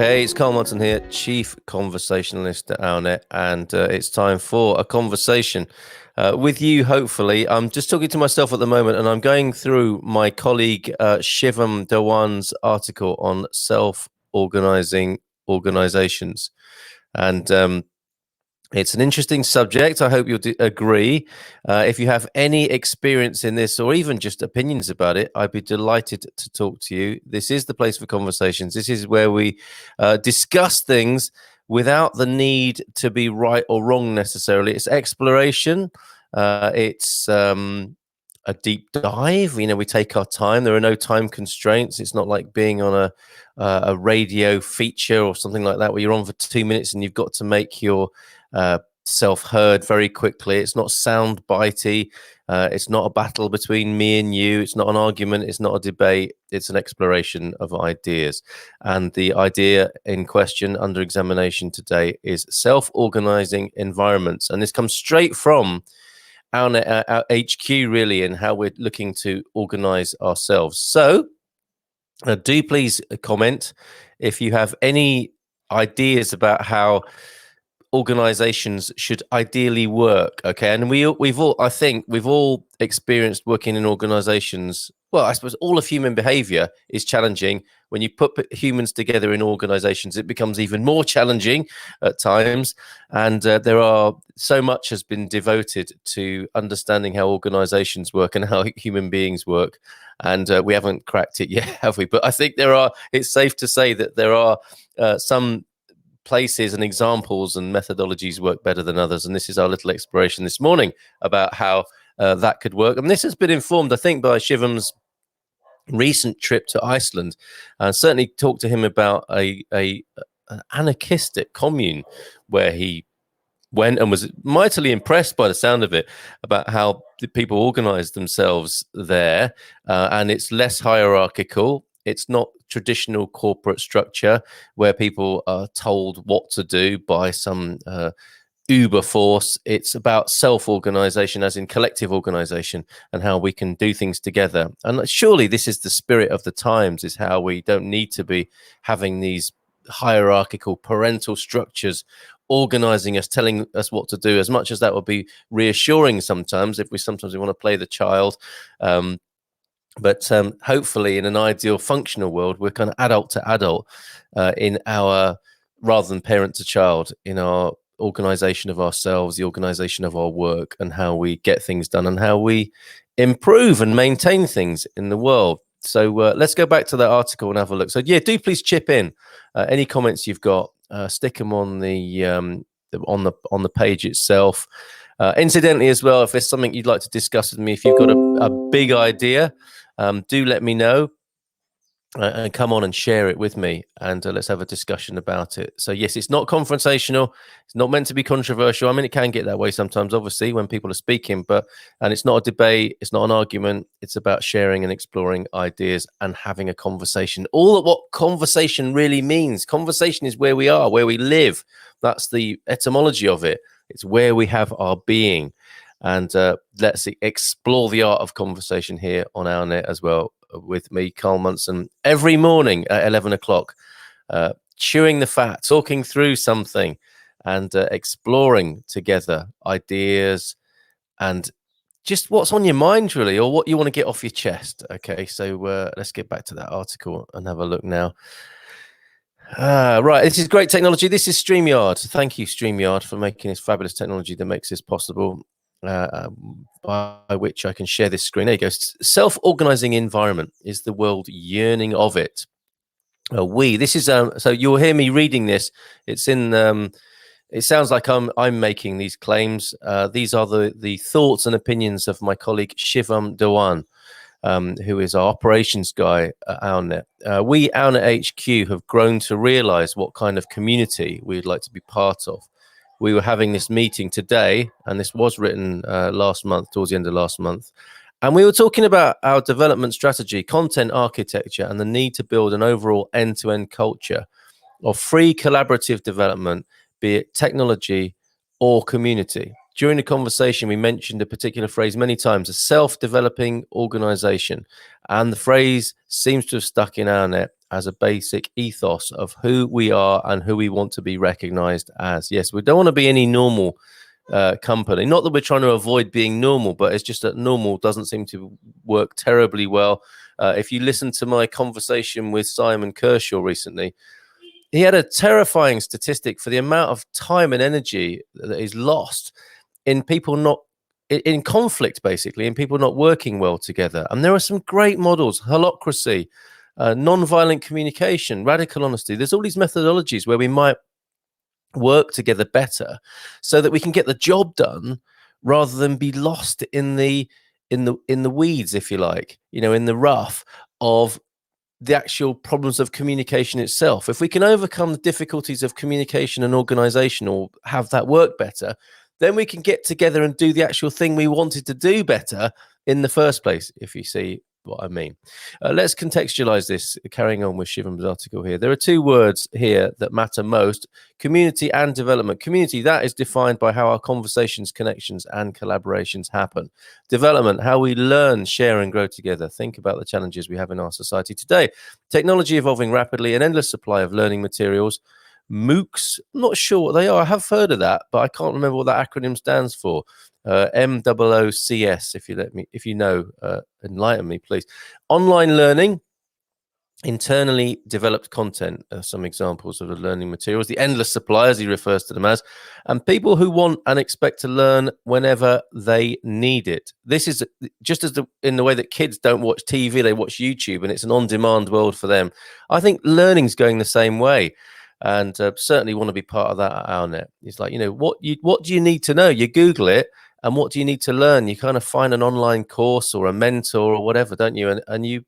Hey, it's Carl Monson here, Chief Conversationalist at OurNet, and it's time for a conversation with you, hopefully. I'm just talking to myself at the moment, and I'm going through my colleague Shivam Dhawan's article on self-organizing organizations. And it's an interesting subject. I hope you'll agree. If you have any experience in this or even just opinions about it, I'd be delighted to talk to you. This is the place for conversations. This is where we discuss things without the need to be right or wrong necessarily. It's exploration. It's a deep dive. You know, we take our time. There are no time constraints. It's not like being on a radio feature or something like that where you're on for 2 minutes and you've got to make your self heard very quickly. It's not sound bitey. It's not a battle between me and you. It's not an argument. It's not a debate. It's an exploration of ideas. And the idea in question under examination today is self-organizing environments. And this comes straight from our HQ, really, and how we're looking to organize ourselves. So do please comment if you have any ideas about how organizations should ideally work. Okay, and I think we've all experienced working in organizations. Well, I suppose all of human behavior is challenging. When you put humans together in organizations, it becomes even more challenging at times. And there are so much has been devoted to understanding how organizations work and how human beings work. And we haven't cracked it yet, have we? But I think it's safe to say that there are some places and examples and methodologies work better than others. And this is our little exploration this morning about how that could work. And this has been informed, I think, by Shivam's recent trip to Iceland. Certainly talked to him about an anarchistic commune where he went and was mightily impressed by the sound of it, about how the people organize themselves there. And it's less hierarchical. It's not traditional corporate structure where people are told what to do by some uber force. It's about self-organization, as in collective organization, and how we can do things together. And surely this is the spirit of the times, is how we don't need to be having these hierarchical parental structures organizing us, telling us what to do, as much as that would be reassuring sometimes if we want to play the child. But hopefully in an ideal functional world, we're kind of adult to adult in our, rather than parent to child, in our organization of ourselves, the organization of our work, and how we get things done and how we improve and maintain things in the world. So let's go back to that article and have a look. So yeah, do please chip in any comments you've got. Stick them on the page itself. Incidentally, as well, if there's something you'd like to discuss with me, if you've got a big idea, do let me know and come on and share it with me, and let's have a discussion about it. So yes, it's not confrontational. It's not meant to be controversial. I mean, it can get that way sometimes, obviously, when people are speaking, and it's not a debate. It's not an argument. It's about sharing and exploring ideas and having a conversation. All of what conversation really means. Conversation is where we are, where we live. That's the etymology of it. It's where we have our being. And let's explore the art of conversation here on OurNet as well, with me, Carl Monson, every morning at 11 o'clock, chewing the fat, talking through something and exploring together ideas and just what's on your mind, really, or what you want to get off your chest. Okay, so let's get back to that article and have a look now. Right, this is great technology. This is StreamYard. Thank you, StreamYard, for making this fabulous technology that makes this possible, by which I can share this screen. There you go. Self-organizing environment. Is the world yearning of it? This is so you'll hear me reading this. It's in it sounds like I'm making these claims. These are the thoughts and opinions of my colleague Shivam Dhawan, who is our operations guy at OurNet. We, OurNet HQ, have grown to realize what kind of community we'd like to be part of. We were having this meeting today, and this was written last month, towards the end of last month. And we were talking about our development strategy, content architecture, and the need to build an overall end-to-end culture of free collaborative development, be it technology or community. During the conversation, we mentioned a particular phrase many times: a self-developing organization. And the phrase seems to have stuck in our net as a basic ethos of who we are and who we want to be recognized as. Yes, we don't want to be any normal company. Not that we're trying to avoid being normal, but it's just that normal doesn't seem to work terribly well. If you listen to my conversation with Simon Kershaw recently, he had a terrifying statistic for the amount of time and energy that is lost in people not in conflict, basically, in people not working well together. And there are some great models: holacracy, non-violent communication, radical honesty. There's all these methodologies where we might work together better so that we can get the job done rather than be lost in the weeds, if you like, in the rough of the actual problems of communication itself. If we can overcome the difficulties of communication and organization, or have that work better, then we can get together and do the actual thing we wanted to do better in the first place, if you see what I mean. Let's contextualize this, carrying on with Shivam's article here. There are two words here that matter most: community and development. Community, that is defined by how our conversations, connections, and collaborations happen. Development, how we learn, share, and grow together. Think about the challenges we have in our society today. Technology evolving rapidly, an endless supply of learning materials. MOOCs, I'm not sure what they are. I have heard of that, but I can't remember what that acronym stands for. MOOCs, if you know, enlighten me, please. Online learning, internally developed content are some examples of the learning materials. The endless supply, as he refers to them as, and people who want and expect to learn whenever they need it. This is just as in the way that kids don't watch TV, they watch YouTube, and it's an on-demand world for them. I think learning's going the same way. And certainly want to be part of that at our net. It's like, what do you need to know? You Google it, and what do you need to learn? You kind of find an online course or a mentor or whatever, don't you? And you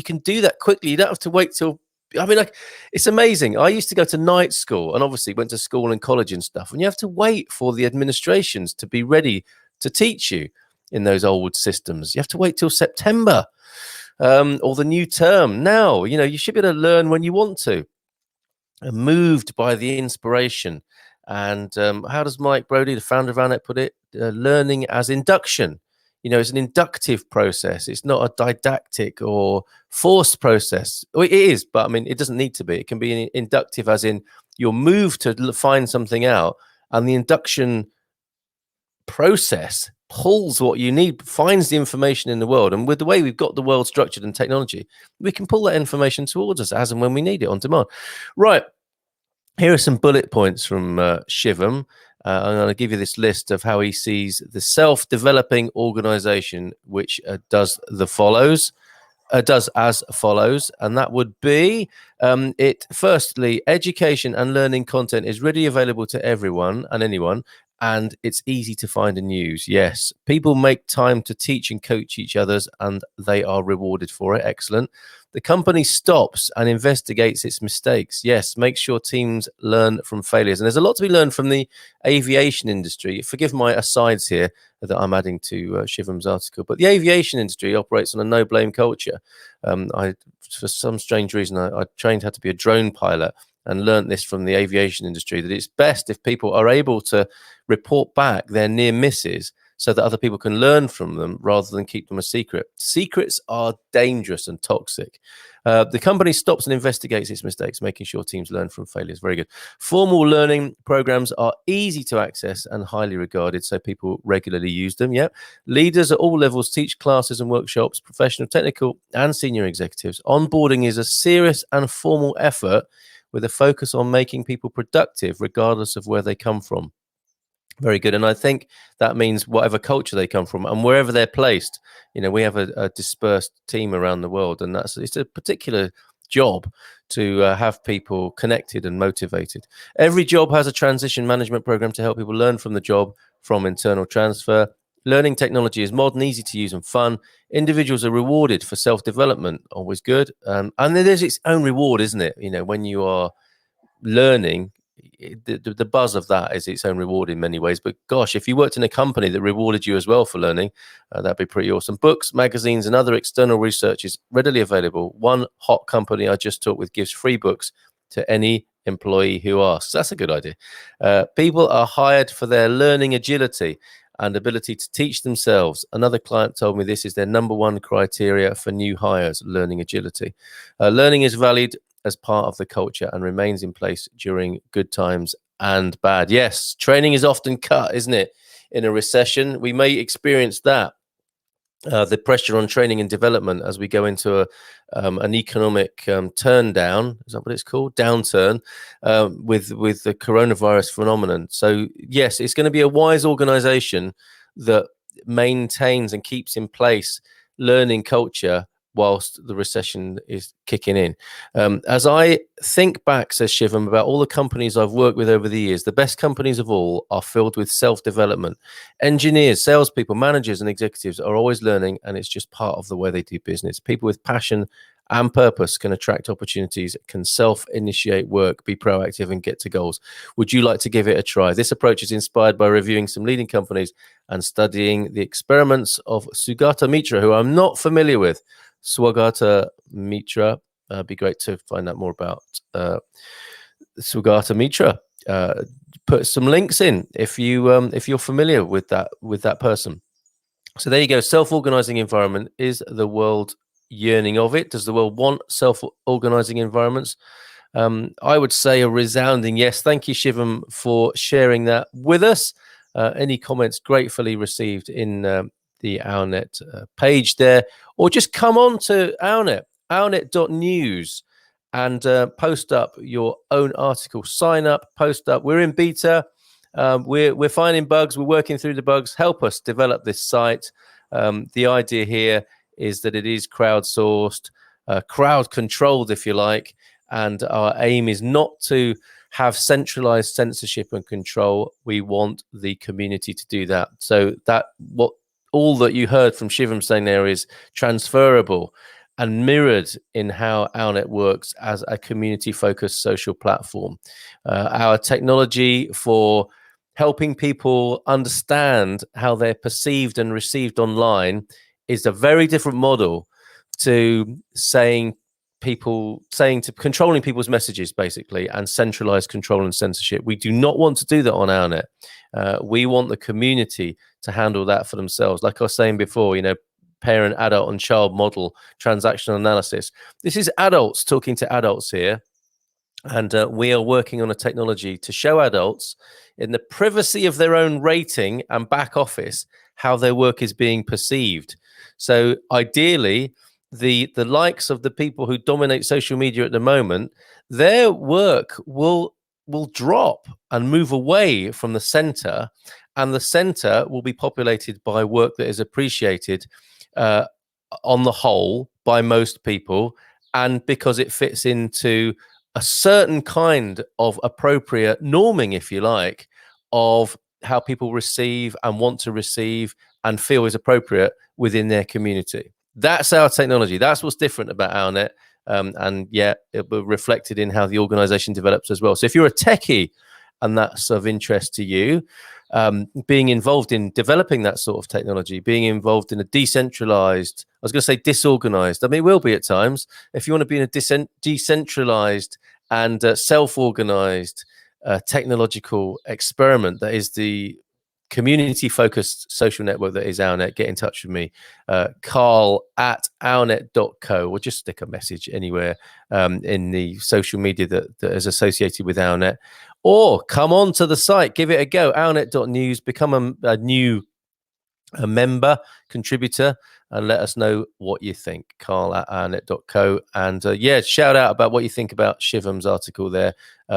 can do that quickly. You don't have to wait till. I mean, like, it's amazing. I used to go to night school, and obviously went to school and college and stuff. And you have to wait for the administrations to be ready to teach you in those old systems. You have to wait till September or the new term. Now, you should be able to learn when you want to. Moved by the inspiration. And how does Mike Brodie, the founder of Our.net, put it? Learning as induction. It's an inductive process. It's not a didactic or forced process. Well, it is, but I mean, it doesn't need to be. It can be inductive, as in you're moved to find something out, and the induction process pulls what you need, finds the information in the world. And with the way we've got the world structured and technology, we can pull that information towards us as and when we need it on demand. Right. Here are some bullet points from Shivam. I'm going to give you this list of how he sees the self-developing organization, which does as follows. And that would be firstly, education and learning content is readily available to everyone and anyone, and it's easy to find and use. Yes, people make time to teach and coach each others, and they are rewarded for it. Excellent. The company stops and investigates its mistakes. Yes, make sure teams learn from failures. And there's a lot to be learned from the aviation industry. Forgive my asides here that I'm adding to Shivam's article, but the aviation industry operates on a no-blame culture. For some strange reason, I trained how to be a drone pilot, and learned this from the aviation industry, that it's best if people are able to report back their near misses so that other people can learn from them rather than keep them a secret. Secrets are dangerous and toxic. The company stops and investigates its mistakes, making sure teams learn from failures. Very good. Formal learning programs are easy to access and highly regarded, so people regularly use them. Yep. Leaders at all levels teach classes and workshops, professional, technical, and senior executives. Onboarding is a serious and formal effort with a focus on making people productive regardless of where they come from. Very good. And I think that means whatever culture they come from and wherever they're placed. We have a dispersed team around the world, and it's a particular job to have people connected and motivated. Every job has a transition management program to help people learn from the job from internal transfer. Learning technology is modern, easy to use, and fun. Individuals are rewarded for self-development, always good. And there's its own reward, isn't it? When you are learning, the buzz of that is its own reward in many ways. But gosh, if you worked in a company that rewarded you as well for learning, that'd be pretty awesome. Books, magazines, and other external research is readily available. One hot company I just talked with gives free books to any employee who asks. That's a good idea. People are hired for their learning agility. and ability to teach themselves. Another client told me this is their number one criteria for new hires: learning agility. Learning is valued as part of the culture and remains in place during good times and bad. Yes, training is often cut, isn't it? In a recession, we may experience that. The pressure on training and development as we go into an economic turn down, is that what it's called? Downturn, with the coronavirus phenomenon. So yes, it's going to be a wise organization that maintains and keeps in place learning culture whilst the recession is kicking in. As I think back, says Shivam, about all the companies I've worked with over the years, the best companies of all are filled with self-development. Engineers, salespeople, managers, and executives are always learning, and it's just part of the way they do business. People with passion and purpose can attract opportunities, can self-initiate work, be proactive, and get to goals. Would you like to give it a try? This approach is inspired by reviewing some leading companies and studying the experiments of Sugata Mitra, who I'm not familiar with. Swagata Mitra. Be great to find out more about Sugata Mitra. Put some links in if you're familiar with that person. So there you go. Self-organizing environment. Is the world yearning of it? Does the world want self-organizing environments? I would say a resounding yes. Thank you, Shivam, for sharing that with us. Any comments gratefully received in the OurNet page there, or just come on to OurNet, ournet.news, and post up your own article. Sign up, post up. We're in beta. We're finding bugs. We're working through the bugs. Help us develop this site. The idea here is that it is crowdsourced, crowd controlled, if you like, and our aim is not to have centralized censorship and control. We want the community to do that. So all that you heard from Shivam saying there is transferable and mirrored in how OurNet works as a community-focused social platform. Our technology for helping people understand how they're perceived and received online is a very different model to controlling people's messages, basically, and centralized control and censorship. We do not want to do that on OurNet. We want the community to handle that for themselves. Like I was saying before, parent, adult, and child model transactional analysis. This is adults talking to adults here. And we are working on a technology to show adults in the privacy of their own rating and back office how their work is being perceived. So ideally, the likes of the people who dominate social media at the moment, their work will drop and move away from the center, and the center will be populated by work that is appreciated on the whole by most people, and because it fits into a certain kind of appropriate norming, if you like, of how people receive and want to receive and feel is appropriate within their community. That's our technology. That's what's different about OurNet. And yeah, it will be reflected in how the organization develops as well. So if you're a techie and that's of interest to you, being involved in developing that sort of technology, being involved in a decentralized, I was going to say disorganized, I mean, it will be at times. If you want to be in a decentralized and self-organized technological experiment that is the community-focused social network that is OurNet, get in touch with me, Carl at ournet.co, or just stick a message anywhere in the social media that is associated with OurNet, or come on to the site, give it a go, ournet.news, become a new member, contributor, and let us know what you think. Carl at ournet.co. And yeah, shout out about what you think about Shivam's article there,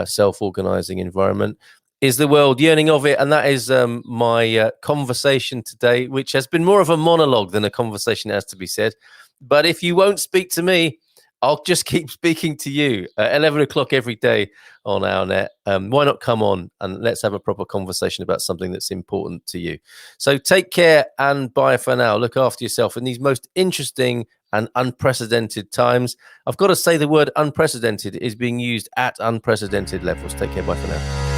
self-organizing environment. Is the world yearning of it? And that is my conversation today, which has been more of a monologue than a conversation, has to be said. But if you won't speak to me, I'll just keep speaking to you at 11 o'clock every day on OurNet. Why not come on and let's have a proper conversation about something that's important to you. So take care and bye for now. Look after yourself in these most interesting and unprecedented times. I've got to say the word unprecedented is being used at unprecedented levels. Take care. Bye for now.